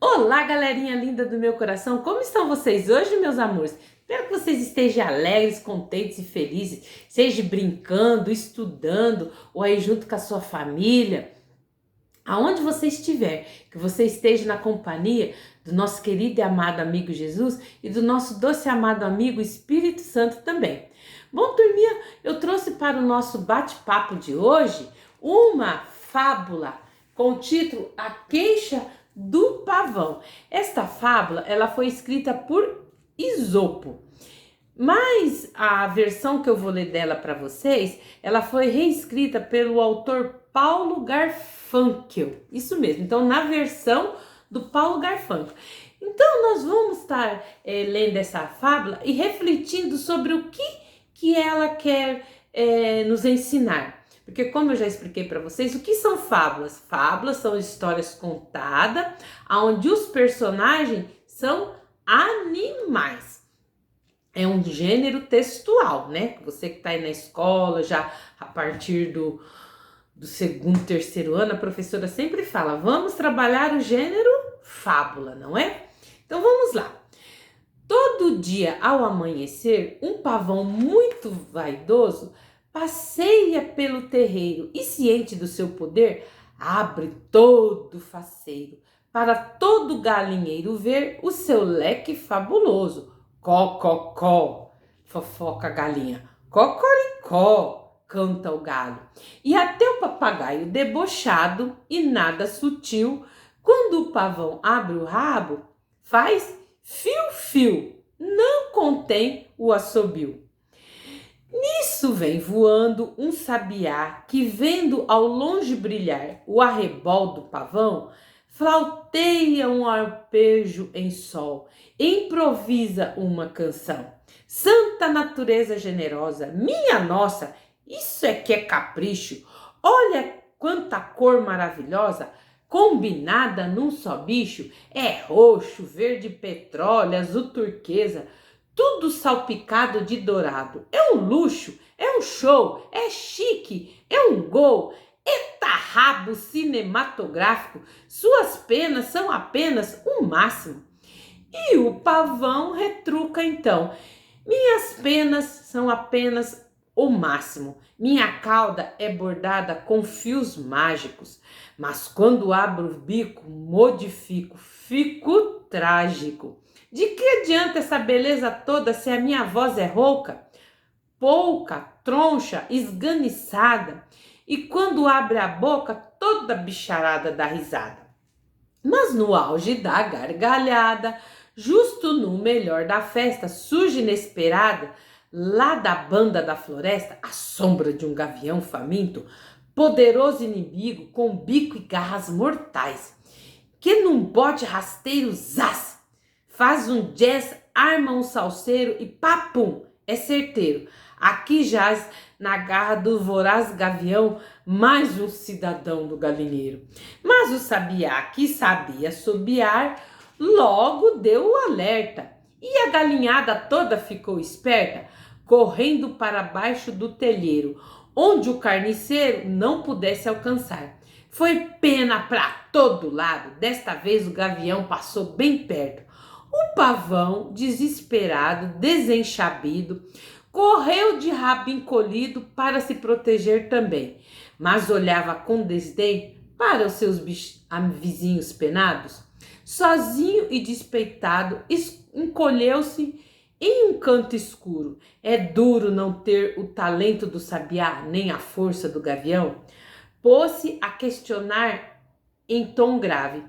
Olá, galerinha linda do meu coração, como estão vocês hoje, meus amores? Espero que vocês estejam alegres, contentes e felizes, seja brincando, estudando ou aí junto com a sua família. Aonde você estiver, que você esteja na companhia do nosso querido e amado amigo Jesus e do nosso doce e amado amigo Espírito Santo também. Bom, turminha, eu trouxe para o nosso bate-papo de hoje uma fábula com o título A Queixa do Pavão. Esta fábula, ela foi escrita por Esopo, mas a versão que eu vou ler dela para vocês, ela foi reescrita pelo autor Paulo Garfunkel. Isso mesmo, então na versão do Paulo Garfunkel. Então nós vamos estar lendo essa fábula e refletindo sobre o que ela quer nos ensinar. Porque como eu já expliquei para vocês, o que são fábulas? Fábulas são histórias contadas, onde os personagens são animais. É um gênero textual, né? Você que está aí na escola, já a partir do segundo, terceiro ano, a professora sempre fala, vamos trabalhar o gênero fábula, não é? Então vamos lá. Todo dia ao amanhecer, um pavão muito vaidoso passeia pelo terreiro e, ciente do seu poder, abre todo faceiro para todo galinheiro ver o seu leque fabuloso. Có, có, có, fofoca a galinha. Cocoricó, canta o galho. E até o papagaio debochado e nada sutil, quando o pavão abre o rabo, faz fio-fio, não contém o assobio. Nisso vem voando um sabiá que, vendo ao longe brilhar o arrebol do pavão, flauteia um arpejo em sol, improvisa uma canção. Santa natureza generosa, minha nossa, isso é que é capricho. Olha quanta cor maravilhosa, combinada num só bicho. É roxo, verde petróleo, azul turquesa, tudo salpicado de dourado. É um luxo, é um show, é chique, é um gol. Eita rabo cinematográfico, suas penas são apenas o máximo. E o pavão retruca então, minhas penas são apenas o máximo. Minha cauda é bordada com fios mágicos, mas quando abro o bico, modifico, fico trágico. De que adianta essa beleza toda se a minha voz é rouca, pouca, troncha, esganiçada, e quando abre a boca, toda bicharada dá risada. Mas no auge da gargalhada, justo no melhor da festa, surge inesperada, lá da banda da floresta, a sombra de um gavião faminto, poderoso inimigo com bico e garras mortais, que num bote rasteiro zaz, faz um jazz, arma um salseiro e papum, é certeiro. Aqui jaz na garra do voraz gavião mais um cidadão do galinheiro. Mas o sabiá, que sabia assobiar, logo deu o alerta. E a galinhada toda ficou esperta, correndo para baixo do telheiro, onde o carniceiro não pudesse alcançar. Foi pena para todo lado, desta vez o gavião passou bem perto. O pavão, desesperado, desenchabido, correu de rabo encolhido para se proteger também, mas olhava com desdém para os seus vizinhos penados. Sozinho e despeitado, encolheu-se em um canto escuro. É duro não ter o talento do sabiá, nem a força do gavião. Pôs-se a questionar em tom grave: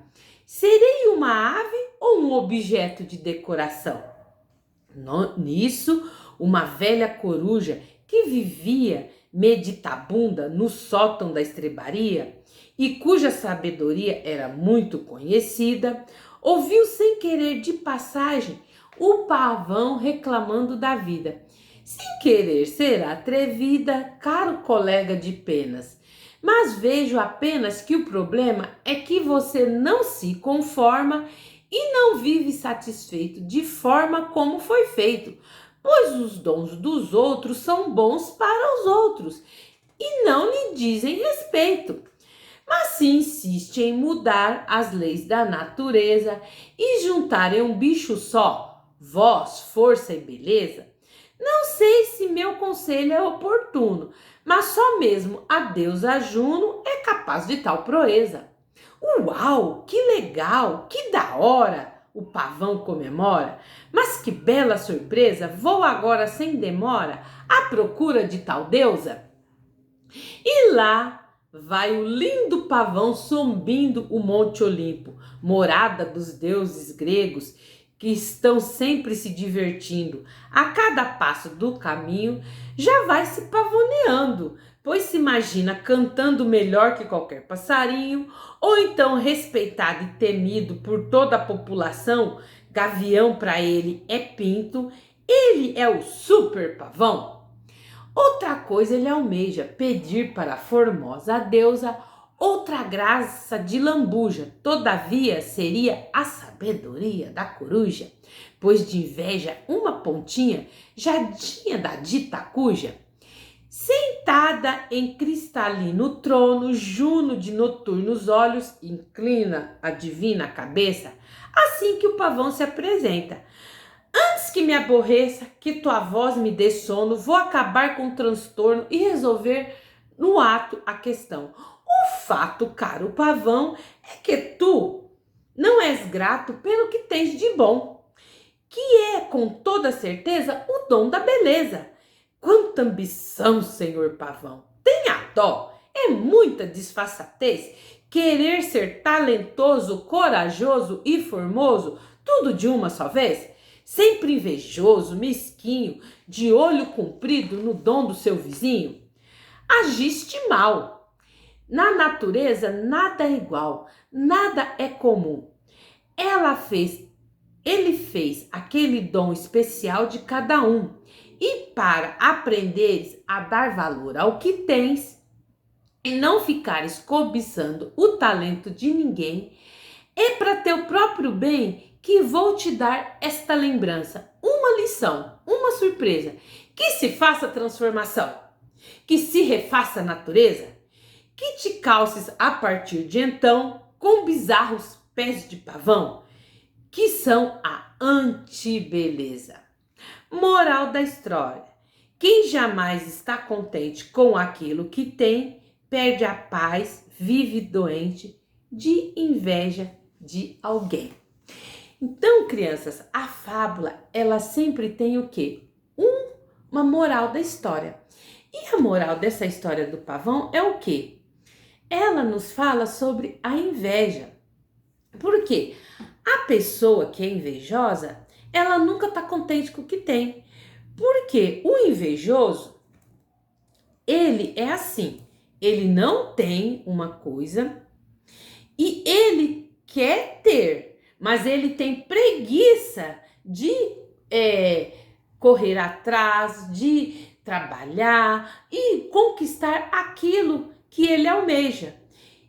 serei uma ave ou um objeto de decoração? Nisso, uma velha coruja que vivia meditabunda no sótão da estrebaria e cuja sabedoria era muito conhecida, ouviu sem querer de passagem o pavão reclamando da vida. Sem querer ser atrevida, caro colega de penas, mas vejo apenas que o problema é que você não se conforma e não vive satisfeito de forma como foi feito, pois os dons dos outros são bons para os outros e não lhe dizem respeito. Mas se insiste em mudar as leis da natureza e juntar em um bicho só, voz, força e beleza, não sei se meu conselho é oportuno, mas só mesmo a deusa Juno é capaz de tal proeza. Uau, que legal, que da hora! O pavão comemora. Mas que bela surpresa! Vou agora sem demora à procura de tal deusa. E lá vai o lindo pavão subindo o Monte Olimpo, morada dos deuses gregos, que estão sempre se divertindo. A cada passo do caminho já vai se pavoneando, pois se imagina cantando melhor que qualquer passarinho, ou então respeitado e temido por toda a população. Gavião para ele é pinto, ele é o super pavão. Outra coisa ele almeja, pedir para a formosa deusa outra graça de lambuja, todavia seria a sabedoria da coruja, pois de inveja uma pontinha já tinha da dita cuja. Sentada em cristalino trono, Juno de noturnos olhos inclina a divina cabeça, assim que o pavão se apresenta. Antes que me aborreça, que tua voz me dê sono, vou acabar com o transtorno e resolver no ato a questão. O fato, caro pavão, é que tu não és grato pelo que tens de bom, que é com toda certeza o dom da beleza. Quanta ambição, senhor pavão! Tenha dó, é muita disfarçatez querer ser talentoso, corajoso e formoso, tudo de uma só vez? Sempre invejoso, mesquinho, de olho comprido no dom do seu vizinho? Agiste mal. Na natureza nada é igual, nada é comum. Ele fez aquele dom especial de cada um. E para aprenderes a dar valor ao que tens e não ficares cobiçando o talento de ninguém, é para teu próprio bem que vou te dar esta lembrança, uma lição, uma surpresa, que se faça transformação, que se refaça a natureza, que te calces a partir de então com bizarros pés de pavão, que são a antibeleza. Moral da história: quem jamais está contente com aquilo que tem, perde a paz, vive doente de inveja de alguém. Então, crianças, a fábula, ela sempre tem o quê? Uma moral da história. E a moral dessa história do pavão é o quê? Ela nos fala sobre a inveja. Por quê? A pessoa que é invejosa, ela nunca está contente com o que tem. Porque o invejoso, ele é assim, ele não tem uma coisa e ele quer ter, mas ele tem preguiça de correr atrás, de trabalhar e conquistar aquilo que ele almeja.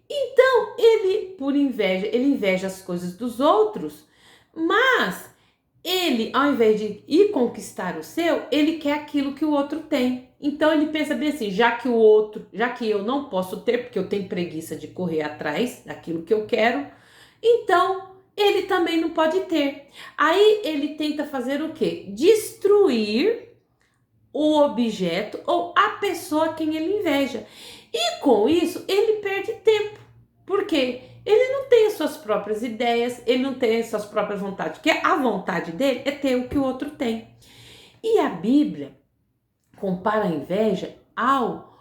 Então, ele, por inveja, ele inveja as coisas dos outros, mas ele, ao invés de ir conquistar o seu, ele quer aquilo que o outro tem. Então ele pensa bem assim, já que eu não posso ter, porque eu tenho preguiça de correr atrás daquilo que eu quero, então ele também não pode ter. Aí ele tenta fazer o quê? Destruir o objeto ou a pessoa a quem ele inveja. E com isso ele perde tempo. Por quê? Ele não tem as suas próprias ideias, ele não tem as suas próprias vontades, porque a vontade dele é ter o que o outro tem. E a Bíblia compara a inveja ao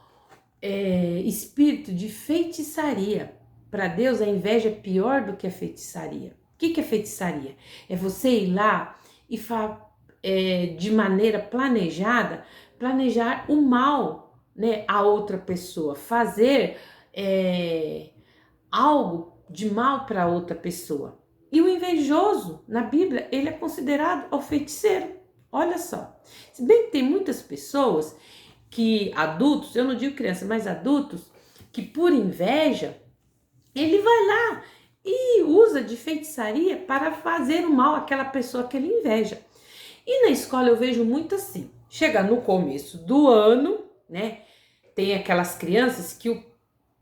espírito de feitiçaria. Para Deus, a inveja é pior do que a feitiçaria. O que é feitiçaria? É você ir lá e de maneira planejada, planejar o mal, né, a outra pessoa, fazer algo de mal para outra pessoa. E o invejoso, na Bíblia, ele é considerado o feiticeiro. Olha só. Se bem que tem muitas pessoas que, adultos, eu não digo criança, mas adultos, que por inveja, ele vai lá e usa de feitiçaria para fazer o mal àquela pessoa que ele inveja. E na escola eu vejo muito assim. Chega no começo do ano, né? Tem aquelas crianças que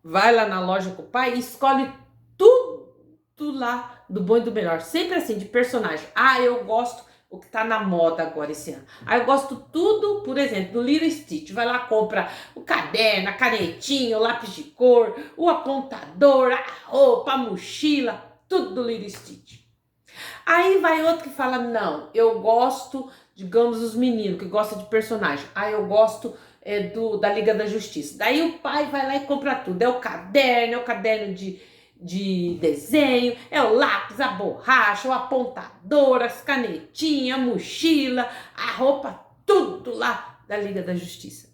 vai lá na loja com o pai e escolhe tudo lá do bom e do melhor. Sempre assim, de personagem. Ah, eu gosto o que tá na moda agora esse ano. Ah, eu gosto tudo, por exemplo, do Lilo Stitch. Vai lá, compra o caderno, a canetinha, o lápis de cor, o apontador, a roupa, a mochila, tudo do Lilo Stitch. Aí vai outro que fala, não, eu gosto, digamos, os meninos que gostam de personagem. Ah, eu gosto da Liga da Justiça. Daí o pai vai lá e compra tudo. É o caderno de desenho, é o lápis, a borracha, o apontador, as canetinhas, a mochila, a roupa, tudo lá da Liga da Justiça.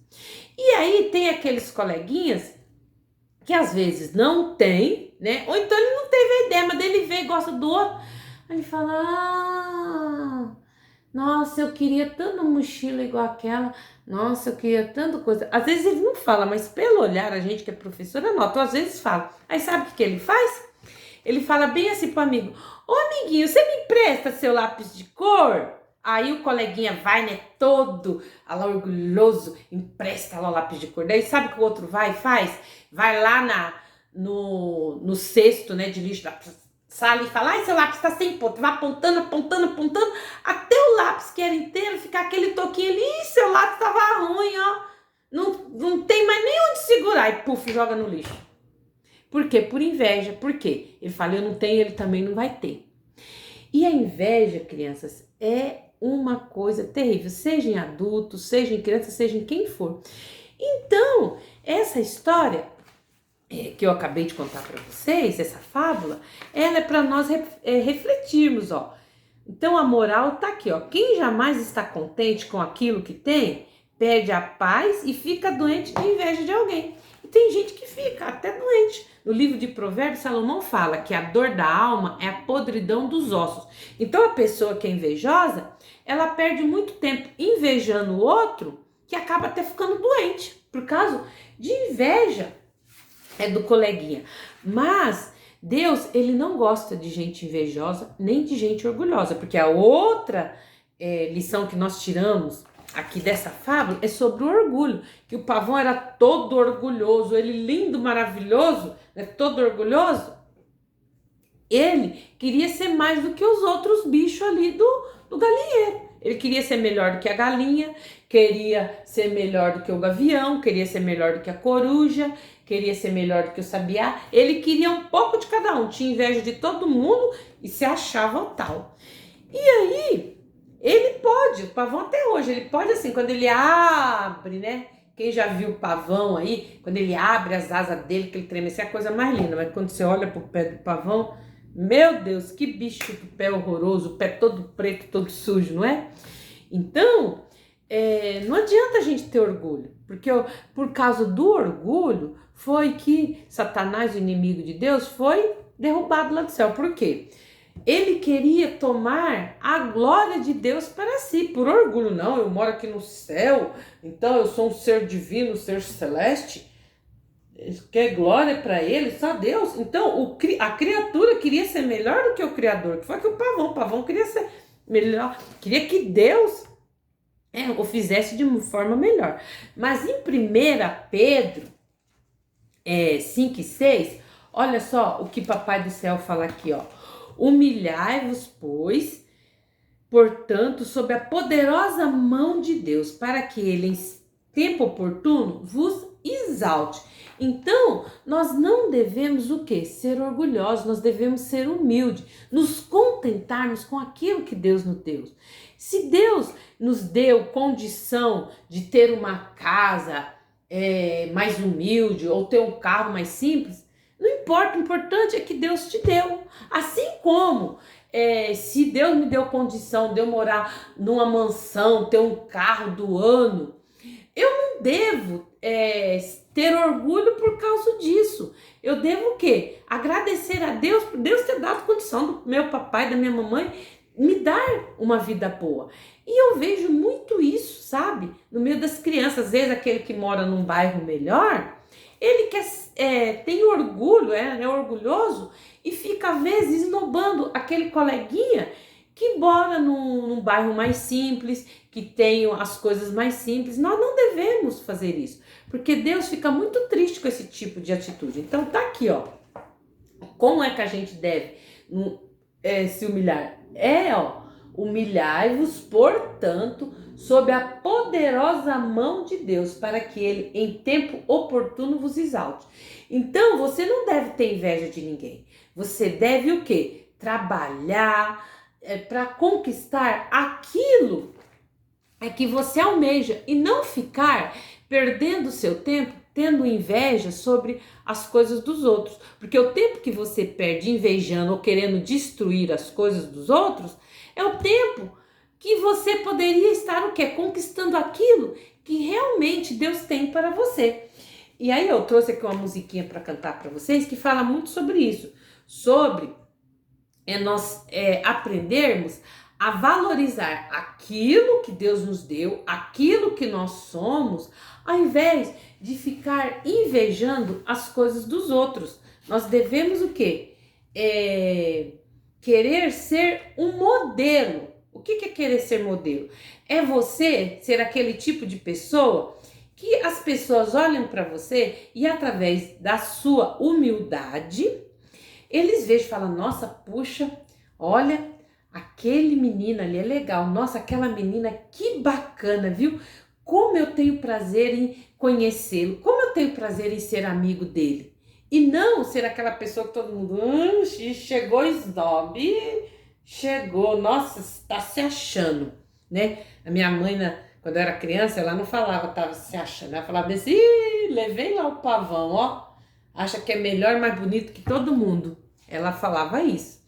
E aí tem aqueles coleguinhas que às vezes não tem, né? Ou então ele não teve a ideia, mas ele vê e gosta do outro. Aí ele fala, nossa, eu queria tanto mochila igual aquela. Nossa, eu queria tanta coisa. Às vezes ele não fala, mas pelo olhar, a gente que é professora nota, às vezes fala. Aí sabe o que ele faz? Ele fala bem assim pro amigo, ô amiguinho, você me empresta seu lápis de cor? Aí o coleguinha vai, né, todo lá orgulhoso, empresta lá o lápis de cor. Daí sabe o que o outro vai e faz? Vai lá no cesto, né, de lixo da sala e fala, ai, seu lápis tá sem ponto. Vai apontando, até o lápis que era inteiro ficar aquele toquinho ali. Ih, seu lápis tava ruim, ó. Não tem mais nem onde segurar. E puf, joga no lixo. Por quê? Por inveja. Por quê? Ele fala, eu não tenho, ele também não vai ter. E a inveja, crianças, é uma coisa terrível. Seja em adultos, seja em criança, seja em quem for. Então, essa história que eu acabei de contar para vocês, essa fábula, ela é para nós refletirmos, ó. Então a moral tá aqui, ó. Quem jamais está contente com aquilo que tem, perde a paz e fica doente de inveja de alguém. E tem gente que fica até doente. No livro de Provérbios, Salomão fala que a dor da alma é a podridão dos ossos. Então a pessoa que é invejosa, ela perde muito tempo invejando o outro, que acaba até ficando doente, por causa de inveja do coleguinha. Mas Deus, ele não gosta de gente invejosa, nem de gente orgulhosa, porque a outra lição que nós tiramos aqui dessa fábula é sobre o orgulho, que o pavão era todo orgulhoso, ele lindo, maravilhoso, né, todo orgulhoso. Ele queria ser mais do que os outros bichos ali do galinheiro. Ele queria ser melhor do que a galinha, queria ser melhor do que o gavião, queria ser melhor do que a coruja, queria ser melhor do que o sabiá. Ele queria um pouco de cada um, tinha inveja de todo mundo e se achava tal. E aí, ele pode, o pavão até hoje, ele pode assim, quando ele abre, né? Quem já viu o pavão aí, quando ele abre as asas dele, que ele treme, essa é a coisa mais linda. Mas quando você olha pro pé do pavão, meu Deus, que bicho do pé horroroso, o pé todo preto, todo sujo, não é? Então, não adianta a gente ter orgulho, porque por causa do orgulho foi que Satanás, o inimigo de Deus, foi derrubado lá do céu. Por quê? Ele queria tomar a glória de Deus para si, por orgulho. Não, eu moro aqui no céu, então eu sou um ser divino, um ser celeste. Quer glória para ele, só Deus. Então a criatura queria ser melhor do que o Criador, que foi que o pavão queria ser melhor, queria que Deus o fizesse de uma forma melhor. Mas em 1 Pedro 5 e 6, olha só o que Papai do Céu fala aqui, ó. Humilhai-vos, pois, portanto, sob a poderosa mão de Deus, para que ele, em tempo oportuno, vos exalte. Então, nós não devemos o quê? Ser orgulhosos, nós devemos ser humildes, nos contentarmos com aquilo que Deus nos deu. Se Deus nos deu condição de ter uma casa mais humilde ou ter um carro mais simples, não importa, o importante é que Deus te deu. Assim como se Deus me deu condição de eu morar numa mansão, ter um carro do ano, eu não devo ter orgulho por causa disso. Eu devo o quê? Agradecer a Deus por Deus ter dado condição do meu papai, da minha mamãe, me dar uma vida boa. E eu vejo muito isso, sabe? No meio das crianças, às vezes aquele que mora num bairro melhor, ele tem orgulho, é orgulhoso e fica às vezes esnobando aquele coleguinha que mora num bairro mais simples, que tem as coisas mais simples. Nós não devemos fazer isso, porque Deus fica muito triste com esse tipo de atitude. Então tá aqui, ó. Como é que a gente deve se humilhar? Humilhai-vos, portanto, sob a poderosa mão de Deus, para que ele, em tempo oportuno, vos exalte. Então, você não deve ter inveja de ninguém. Você deve o quê? Trabalhar para conquistar aquilo que você almeja e não ficar perdendo seu tempo tendo inveja sobre as coisas dos outros. Porque o tempo que você perde invejando ou querendo destruir as coisas dos outros é o tempo que você poderia estar o quê? Conquistando aquilo que realmente Deus tem para você. E aí eu trouxe aqui uma musiquinha para cantar para vocês que fala muito sobre isso, sobre nós aprendermos a valorizar aquilo que Deus nos deu, aquilo que nós somos, ao invés de ficar invejando as coisas dos outros. Nós devemos o quê? Querer ser um modelo. O que é querer ser modelo? É você ser aquele tipo de pessoa que as pessoas olham para você e através da sua humildade, eles vejam e falam, nossa, puxa, olha, aquele menino ali é legal, nossa, aquela menina que bacana, viu? Como eu tenho prazer em conhecê-lo, como eu tenho prazer em ser amigo dele. E não ser aquela pessoa que todo mundo, chegou snob, chegou, nossa, está se achando, né? A minha mãe, quando eu era criança, ela não falava, estava se achando, ela falava assim, levei lá o pavão, ó, acha que é melhor, mais bonito que todo mundo. Ela falava isso.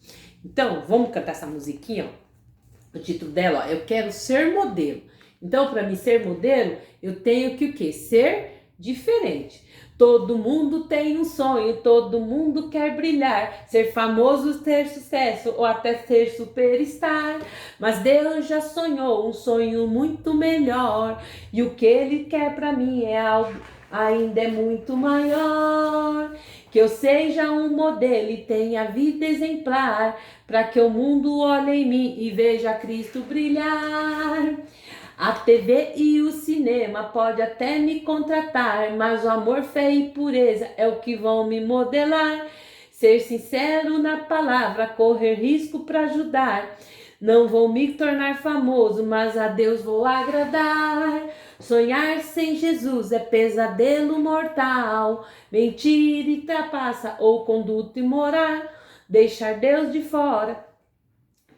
Então, vamos cantar essa musiquinha, ó. O título dela, ó, Eu Quero Ser Modelo. Então, para mim ser modelo, eu tenho que o quê? Ser diferente. Todo mundo tem um sonho, todo mundo quer brilhar, ser famoso, ter sucesso ou até ser superstar. Mas Deus já sonhou um sonho muito melhor e o que Ele quer para mim é algo ainda é muito maior. Que eu seja um modelo e tenha vida exemplar, para que o mundo olhe em mim e veja Cristo brilhar. A TV e o cinema pode até me contratar, mas o amor, fé e pureza é o que vão me modelar. Ser sincero na palavra, correr risco para ajudar. Não vou me tornar famoso, mas a Deus vou agradar. Sonhar sem Jesus é pesadelo mortal. Mentira e trapaça ou conduta imoral. Deixar Deus de fora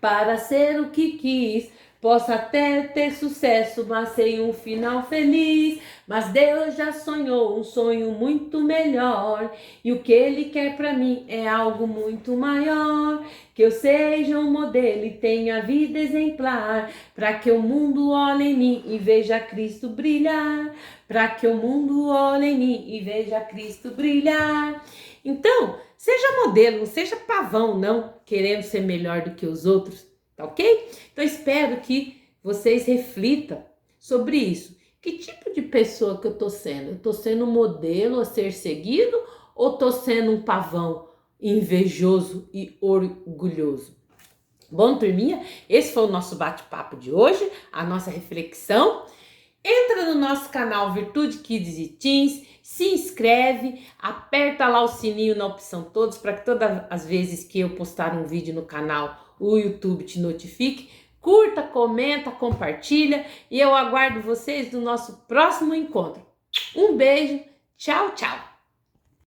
para ser o que quis. Posso até ter sucesso, mas sem um final feliz. Mas Deus já sonhou um sonho muito melhor. E o que Ele quer para mim é algo muito maior. Que eu seja um modelo e tenha vida exemplar. Para que o mundo olhe em mim e veja Cristo brilhar. Para que o mundo olhe em mim e veja Cristo brilhar. Então, seja modelo, não seja pavão, não, querendo ser melhor do que os outros. Tá ok? Então espero que vocês reflitam sobre isso. Que tipo de pessoa que eu tô sendo? Eu tô sendo um modelo a ser seguido ou tô sendo um pavão invejoso e orgulhoso? Bom, turminha, esse foi o nosso bate-papo de hoje, a nossa reflexão. Entra no nosso canal Virtude Kids e Teens, se inscreve, aperta lá o sininho na opção todos para que todas as vezes que eu postar um vídeo no canal, o YouTube te notifique. Curta, comenta, compartilha e eu aguardo vocês no nosso próximo encontro. Um beijo, tchau, tchau!